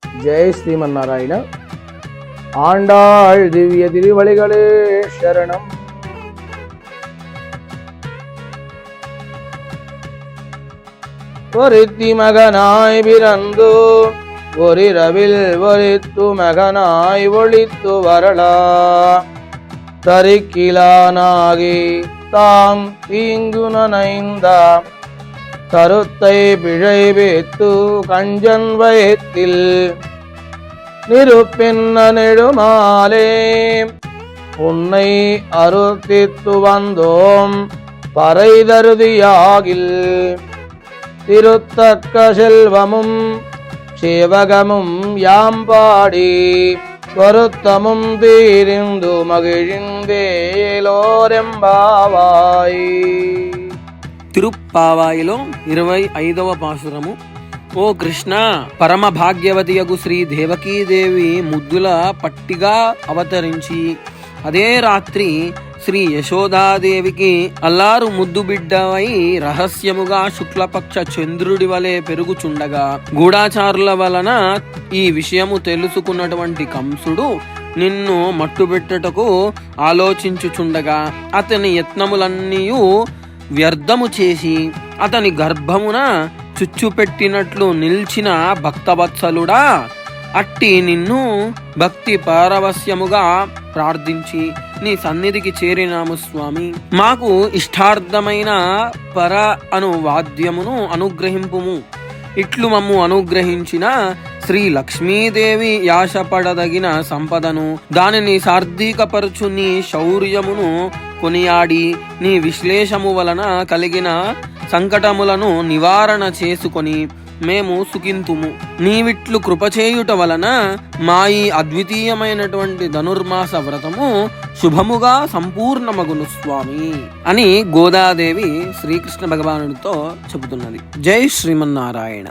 ஜெய் ஸ்ரீமன்னாராயண. ஆண்டாள் திவ்ய திருவழிகளே சரணம். ஒருத்தி மகனாய் பிறந்து ஒரிரவில் ஒரித்து மகனாய் ஒளித்து வரலா தரிக்கிலானாகி தாம் தீங்கு நனைந்தாம் கருத்தை பிழை வைத்து கஞ்சன் வயத்தில் நிருப்பென்ன நெடுமாலே உன்னை அருத்தித்து வந்தோம் பறைதருதியாகில் திருத்தக்க செல்வமும் சேவகமும் யாம்பாடி வருத்தமும் தீரிந்து மகிழ்ந்தேலோరెంబావాయ్. తిరుప్పావాయిలో 25వ పాసురము. ఓ కృష్ణ, పరమ భాగ్యవతియగు శ్రీ దేవకీదేవి ముద్దుల పట్టిగా అవతరించి అదే రాత్రి శ్రీ యశోదాదేవికి అల్లారు ముద్దు బిడ్డవై రహస్యముగా శుక్లపక్ష చంద్రుడి వలె పెరుగుచుండగా గూఢాచారుల వలన ఈ విషయము తెలుసుకున్నటువంటి కంసుడు నిన్ను మట్టుబెట్టుటకు ఆలోచించుచుండగా అతని యత్నములన్నీయు వ్యర్థము చేసి అతని గర్భమున చుచ్చుపెట్టినట్లు నిల్చిన భక్తవత్సలుడా, అట్టి నిన్ను భక్తి పారవస్యముగా ప్రార్థించి నీ సన్నిధికి చేరినాము స్వామి. మాకు ఇష్టార్థమైన పర అను వాద్యమును అనుగ్రహింపుము. ఇట్లు మమ్ము అనుగ్రహించిన శ్రీ లక్ష్మీదేవి యాశపడదగిన సంపదను, దానిని సార్థికపరచు నీ శౌర్యమును కొనియాడి నీ విశ్లేషము వలన కలిగిన సంకటములను నివారణ చేసుకొని మేము సుఖింతుము. నీవిట్లు కృపచేయుట వలన మా ఈ అద్వితీయమైనటువంటి ధనుర్మాస వ్రతము శుభముగా సంపూర్ణమగును స్వామి అని గోదాదేవి శ్రీకృష్ణ భగవానుడితో చెబుతున్నది. జై శ్రీమన్నారాయణ.